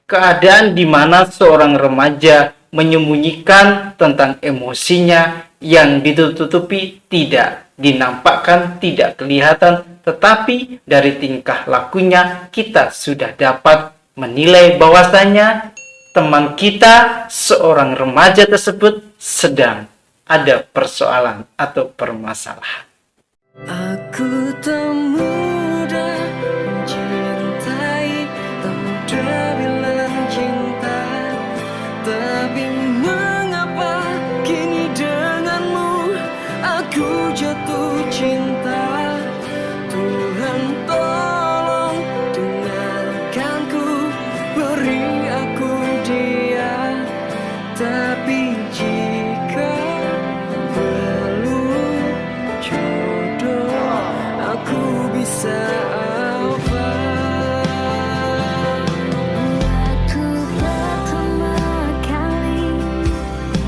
keadaan di mana seorang remaja menyembunyikan tentang emosinya yang ditutupi, tidak dinampakkan, tidak kelihatan, tetapi dari tingkah lakunya kita sudah dapat menilai bahwasanya teman kita, seorang remaja tersebut sedang ada persoalan atau permasalahan. Aku tak mudah mencintai, tak mudah bilang cinta, tapi mengapa kini denganmu aku jatuh cinta. Tuhan tolong dengarkanku, beri aku dia, tapi jika belum jodoh aku bisa apa? Waktu pertama kali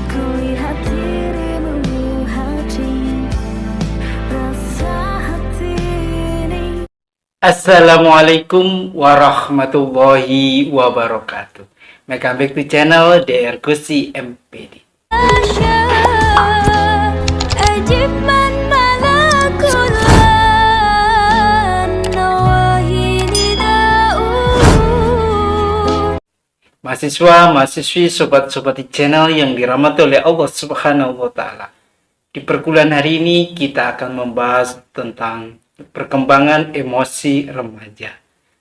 kulihat dirimu hati, rasa hati ini. Assalamualaikum warahmatullahi wabarakatuh. Welcome back to channel DR Gusi MPD. أجب من ملك النواهي نداؤه. Mahasiswa, mahasiswi, sobat-sobat di channel yang dirahmati oleh Allah Subhanahu wa Ta'ala. Di perkuliahan hari ini kita akan membahas tentang perkembangan emosi remaja,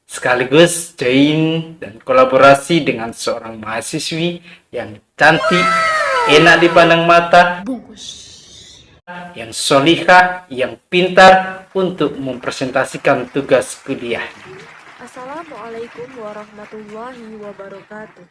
sekaligus join dan kolaborasi dengan seorang mahasiswi yang cantik, enak dipandang mata, yang solihah, yang pintar untuk mempresentasikan tugas kuliahnya. Assalamualaikum warahmatullahi wabarakatuh.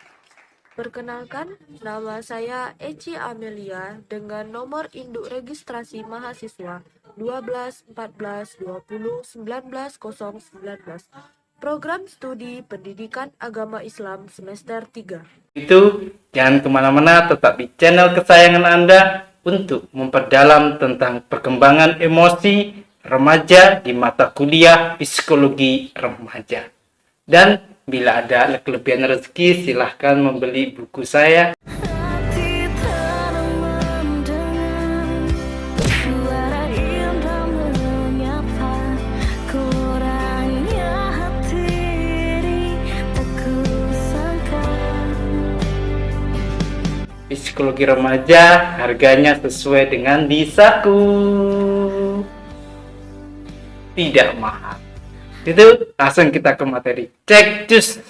Perkenalkan, nama saya Eci Amelia dengan nomor induk registrasi mahasiswa 12 14 20 19 019. Program Studi Pendidikan Agama Islam semester 3. Itu, jangan kemana-mana, tetap di channel kesayangan Anda untuk memperdalam tentang perkembangan emosi remaja di mata kuliah psikologi remaja. Dan bila ada kelebihan rezeki, silahkan membeli buku saya. Hati tak mendengar suara indah menyapa, kurangnya hati ini tak kusangka. Psikologi remaja harganya sesuai dengan di saku, tidak mahal. Itu langsung kita ke materi. Cek cus.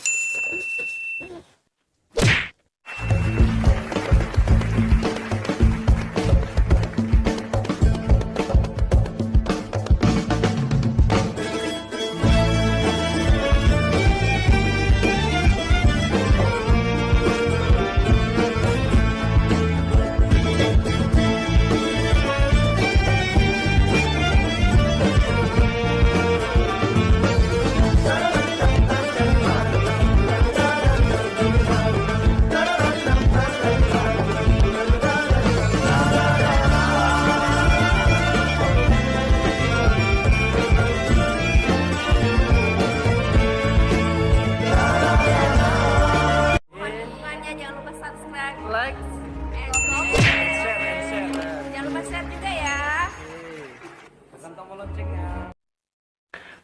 Dukungannya jangan lupa subscribe, like, and comment. Jangan lupa share juga ya.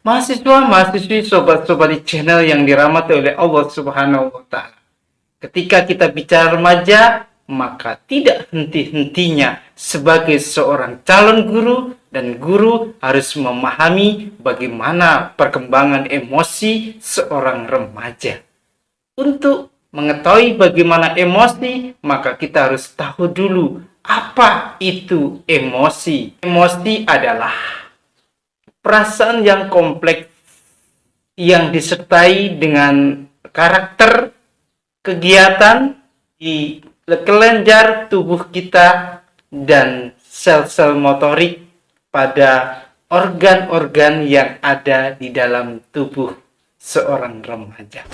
Mahasiswa, mahasiswi, sobat-sobat di channel yang dirahmati oleh Allah Subhanahu wa Ta'ala. Ketika kita bicara remaja, maka tidak henti-hentinya sebagai seorang calon guru dan guru harus memahami bagaimana perkembangan emosi seorang remaja. Untuk mengetahui bagaimana emosi, maka kita harus tahu dulu apa itu emosi. Emosi adalah perasaan yang kompleks yang disertai dengan karakter, kegiatan di kelenjar tubuh kita dan sel-sel motorik pada organ-organ yang ada di dalam tubuh seorang remaja.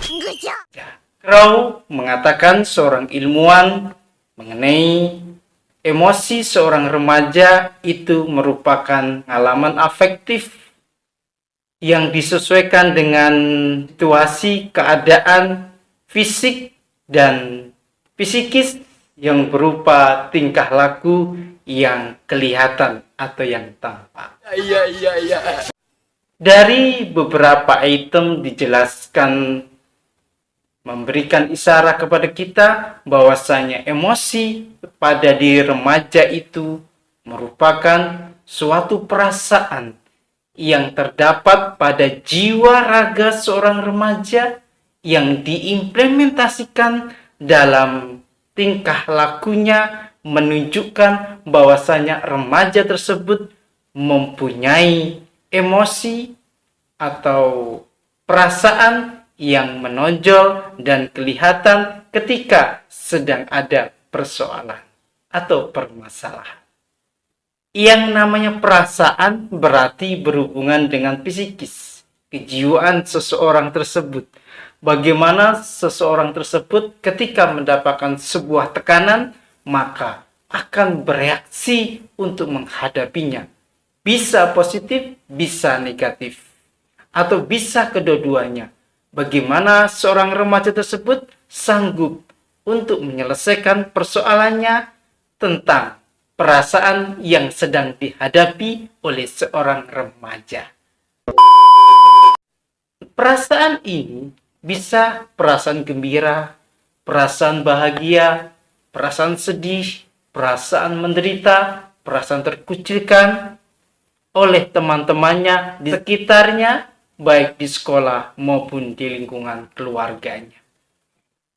Crow mengatakan, seorang ilmuwan, mengenai emosi seorang remaja itu merupakan pengalaman afektif yang disesuaikan dengan situasi, keadaan, fisik dan psikis yang berupa tingkah laku yang kelihatan atau yang tampak. Dari beberapa item dijelaskan memberikan isyarat kepada kita bahwasanya emosi pada diri remaja itu merupakan suatu perasaan yang terdapat pada jiwa raga seorang remaja yang diimplementasikan dalam tingkah lakunya, menunjukkan bahwasanya remaja tersebut mempunyai emosi atau perasaan yang menonjol dan kelihatan ketika sedang ada persoalan atau permasalahan. Yang namanya perasaan berarti berhubungan dengan psikis, kejiwaan seseorang tersebut. Bagaimana seseorang tersebut ketika mendapatkan sebuah tekanan, maka akan bereaksi untuk menghadapinya. Bisa positif, bisa negatif, atau bisa kedua-duanya. Bagaimana seorang remaja tersebut sanggup untuk menyelesaikan persoalannya tentang perasaan yang sedang dihadapi oleh seorang remaja. Perasaan ini bisa perasaan gembira, perasaan bahagia, perasaan sedih, perasaan menderita, perasaan terkucilkan oleh teman-temannya di sekitarnya, baik di sekolah maupun di lingkungan keluarganya.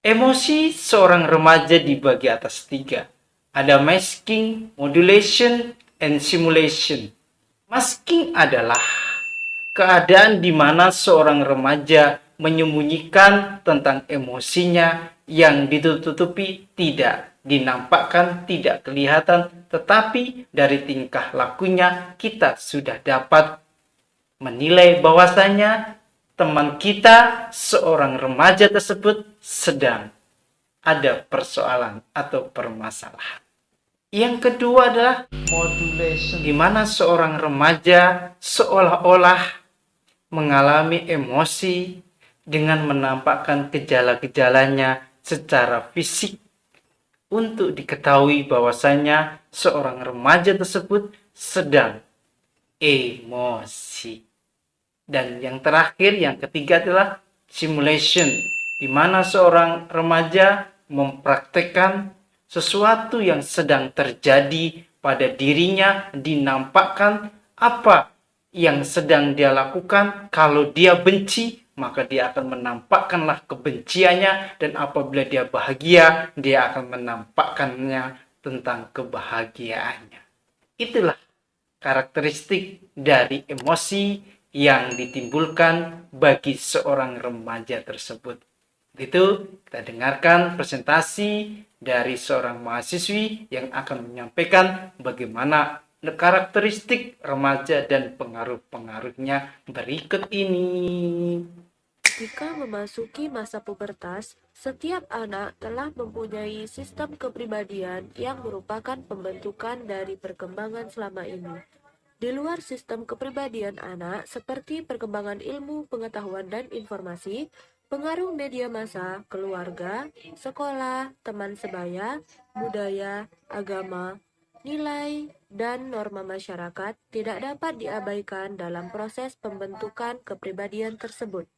Emosi seorang remaja dibagi atas 3. Ada masking, modulation, and simulation. Masking adalah keadaan di mana seorang remaja menyembunyikan tentang emosinya yang ditutupi, tidak dinampakkan, tidak kelihatan, tetapi dari tingkah lakunya kita sudah dapat menilai bahwasanya teman kita, seorang remaja tersebut sedang ada persoalan atau permasalahan. Yang kedua adalah modulation, di mana seorang remaja seolah-olah mengalami emosi dengan menampakkan gejala-gejalanya secara fisik untuk diketahui bahwasanya seorang remaja tersebut sedang emosi. Dan yang terakhir, yang ketiga adalah simulation, di mana seorang remaja mempraktekkan sesuatu yang sedang terjadi pada dirinya, dinampakkan apa yang sedang dia lakukan. Kalau dia benci, maka dia akan menampakkanlah kebenciannya, dan apabila dia bahagia, dia akan menampakkannya tentang kebahagiaannya. Itulah karakteristik dari emosi yang ditimbulkan bagi seorang remaja tersebut. Itu kita dengarkan presentasi dari seorang mahasiswi yang akan menyampaikan bagaimana karakteristik remaja dan pengaruh-pengaruhnya berikut ini. Jika memasuki masa pubertas, setiap anak telah mempunyai sistem kepribadian yang merupakan pembentukan dari perkembangan selama ini. Di luar sistem kepribadian anak, seperti perkembangan ilmu, pengetahuan, dan informasi, pengaruh media massa, keluarga, sekolah, teman sebaya, budaya, agama, nilai, dan norma masyarakat tidak dapat diabaikan dalam proses pembentukan kepribadian tersebut.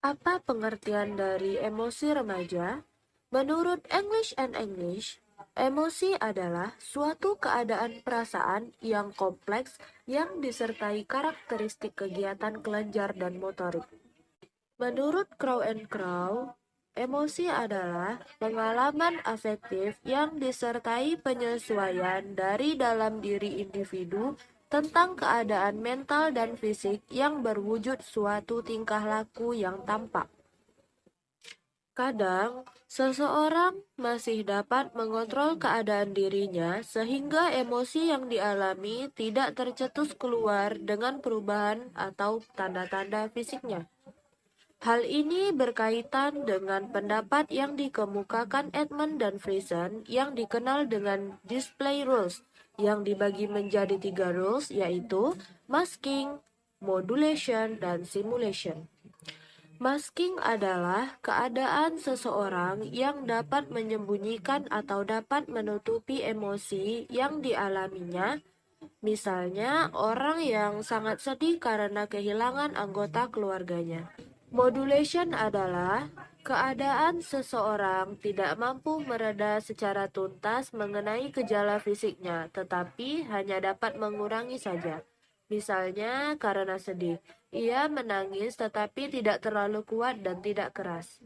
Apa pengertian dari emosi remaja? Menurut English and English, emosi adalah suatu keadaan perasaan yang kompleks yang disertai karakteristik kegiatan kelenjar dan motorik. Menurut Crow and Crow, emosi adalah pengalaman afektif yang disertai penyesuaian dari dalam diri individu tentang keadaan mental dan fisik yang berwujud suatu tingkah laku yang tampak. Kadang, seseorang masih dapat mengontrol keadaan dirinya sehingga emosi yang dialami tidak tercetus keluar dengan perubahan atau tanda-tanda fisiknya. Hal ini berkaitan dengan pendapat yang dikemukakan Edmund dan Friesen yang dikenal dengan display rules, yang dibagi menjadi 3 rules, yaitu masking, modulation, dan simulation. Masking adalah keadaan seseorang yang dapat menyembunyikan atau dapat menutupi emosi yang dialaminya. Misalnya, orang yang sangat sedih karena kehilangan anggota keluarganya. Modulation adalah keadaan seseorang tidak mampu mereda secara tuntas mengenai gejala fisiknya, tetapi hanya dapat mengurangi saja. Misalnya, karena sedih, ia menangis tetapi tidak terlalu kuat dan tidak keras.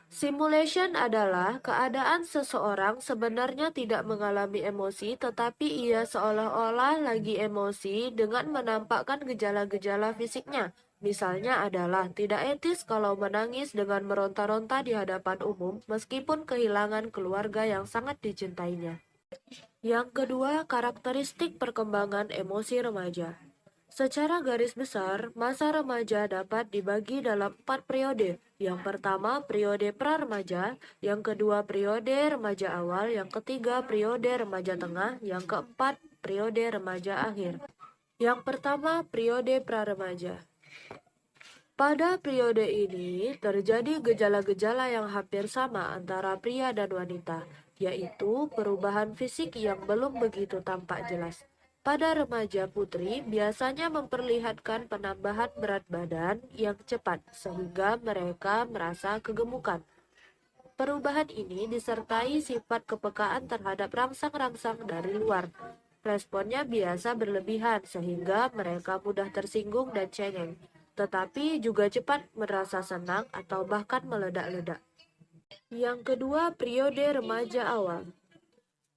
Simulation adalah keadaan seseorang sebenarnya tidak mengalami emosi, tetapi ia seolah-olah lagi emosi dengan menampakkan gejala-gejala fisiknya. Misalnya adalah tidak etis kalau menangis dengan meronta-ronta di hadapan umum, meskipun kehilangan keluarga yang sangat dicintainya. Yang kedua, karakteristik perkembangan emosi remaja. Secara garis besar, masa remaja dapat dibagi dalam 4 periode. Yang pertama, periode pra-remaja, yang kedua, periode remaja awal, yang ketiga, periode remaja tengah, yang keempat, periode remaja akhir. Yang pertama, periode pra-remaja. Pada periode ini, terjadi gejala-gejala yang hampir sama antara pria dan wanita, yaitu perubahan fisik yang belum begitu tampak jelas. Pada remaja putri, biasanya memperlihatkan penambahan berat badan yang cepat, sehingga mereka merasa kegemukan. Perubahan ini disertai sifat kepekaan terhadap rangsang-rangsang dari luar. Responnya biasa berlebihan, sehingga mereka mudah tersinggung dan cengeng, tetapi juga cepat merasa senang atau bahkan meledak-ledak. Yang kedua, periode remaja awal.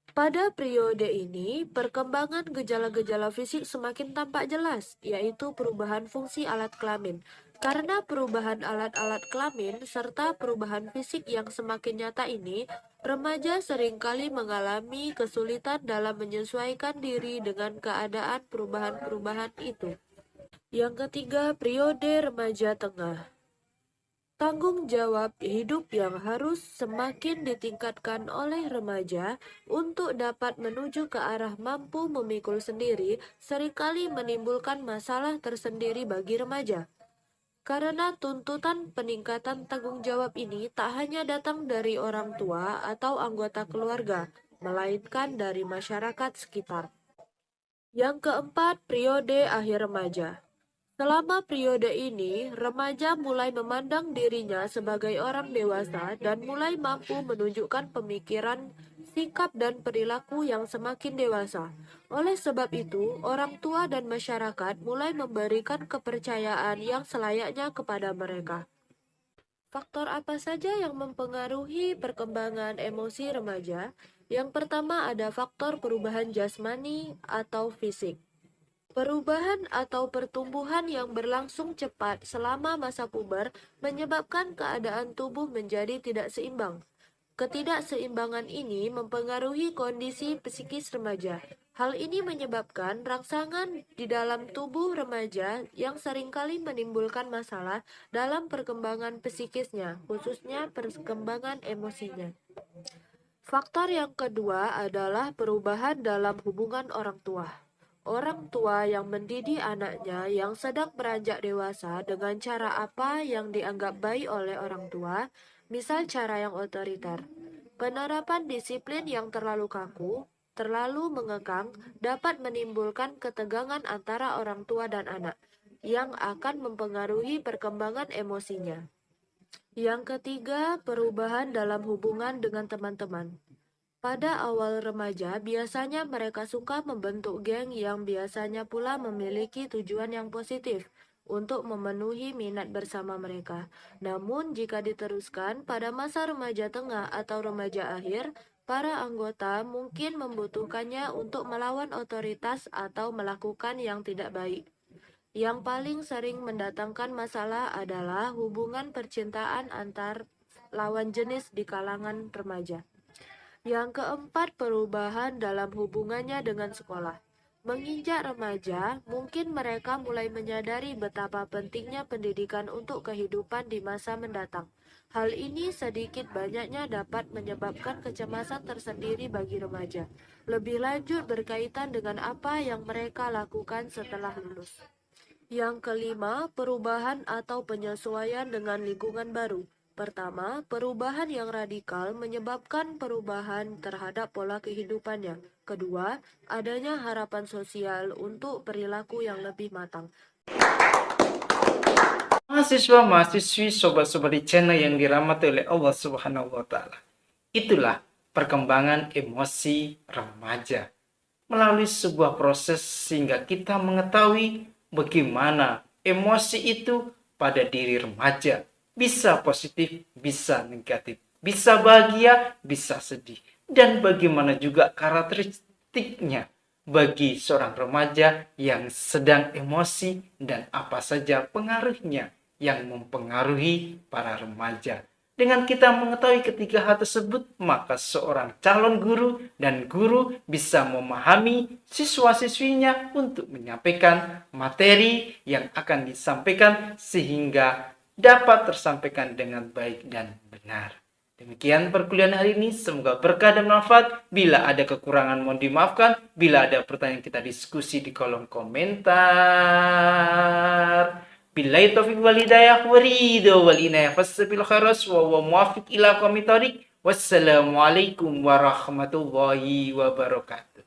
Pada periode ini, perkembangan gejala-gejala fisik semakin tampak jelas, yaitu perubahan fungsi alat kelamin. Karena perubahan alat-alat kelamin serta perubahan fisik yang semakin nyata ini, remaja seringkali mengalami kesulitan dalam menyesuaikan diri dengan keadaan perubahan-perubahan itu. Yang ketiga, periode remaja tengah. Tanggung jawab hidup yang harus semakin ditingkatkan oleh remaja untuk dapat menuju ke arah mampu memikul sendiri seringkali menimbulkan masalah tersendiri bagi remaja. Karena tuntutan peningkatan tanggung jawab ini tak hanya datang dari orang tua atau anggota keluarga, melainkan dari masyarakat sekitar. Yang keempat, periode akhir remaja. Selama periode ini, remaja mulai memandang dirinya sebagai orang dewasa dan mulai mampu menunjukkan pemikiran, sikap, dan perilaku yang semakin dewasa. Oleh sebab itu, orang tua dan masyarakat mulai memberikan kepercayaan yang selayaknya kepada mereka. Faktor apa saja yang mempengaruhi perkembangan emosi remaja? Yang pertama ada faktor perubahan jasmani atau fisik. Perubahan atau pertumbuhan yang berlangsung cepat selama masa puber menyebabkan keadaan tubuh menjadi tidak seimbang. Ketidakseimbangan ini mempengaruhi kondisi psikis remaja. Hal ini menyebabkan rangsangan di dalam tubuh remaja yang seringkali menimbulkan masalah dalam perkembangan psikisnya, khususnya perkembangan emosinya. Faktor yang kedua adalah perubahan dalam hubungan orang tua. Orang tua yang mendidik anaknya yang sedang beranjak dewasa dengan cara apa yang dianggap baik oleh orang tua, misal cara yang otoriter. Penerapan disiplin yang terlalu kaku, terlalu mengekang, dapat menimbulkan ketegangan antara orang tua dan anak, yang akan mempengaruhi perkembangan emosinya. Yang ketiga, perubahan dalam hubungan dengan teman-teman. Pada awal remaja, biasanya mereka suka membentuk geng yang biasanya pula memiliki tujuan yang positif untuk memenuhi minat bersama mereka. Namun, jika diteruskan pada masa remaja tengah atau remaja akhir, para anggota mungkin membutuhkannya untuk melawan otoritas atau melakukan yang tidak baik. Yang paling sering mendatangkan masalah adalah hubungan percintaan antar lawan jenis di kalangan remaja. Yang keempat, perubahan dalam hubungannya dengan sekolah. Menginjak remaja, mungkin mereka mulai menyadari betapa pentingnya pendidikan untuk kehidupan di masa mendatang. Hal ini sedikit banyaknya dapat menyebabkan kecemasan tersendiri bagi remaja. Lebih lanjut berkaitan dengan apa yang mereka lakukan setelah lulus. Yang kelima, perubahan atau penyesuaian dengan lingkungan baru. Pertama, perubahan yang radikal menyebabkan perubahan terhadap pola kehidupannya. Kedua, adanya harapan sosial untuk perilaku yang lebih matang. Mahasiswa, mahasiswi, sobat-sobat di channel yang dirahmati oleh Allah Subhanahu wa Ta'ala. Itulah perkembangan emosi remaja melalui sebuah proses sehingga kita mengetahui bagaimana emosi itu pada diri remaja. Bisa positif, bisa negatif. Bisa bahagia, bisa sedih. Dan bagaimana juga karakteristiknya bagi seorang remaja yang sedang emosi dan apa saja pengaruhnya yang mempengaruhi para remaja. Dengan kita mengetahui ketiga hal tersebut, maka seorang calon guru dan guru bisa memahami siswa-siswinya untuk menyampaikan materi yang akan disampaikan sehingga dapat tersampaikan dengan baik dan benar. Demikian perkuliahan hari ini, semoga berkah dan manfaat. Bila ada kekurangan mohon dimaafkan. Bila ada pertanyaan kita diskusi di kolom komentar. Billahi taufiq wal hidayah wa ridho wal inayah fasabil khairas wa huwa muwafiq ila aqwamit thoriq. Wassalamualaikum warahmatullahi wabarakatuh.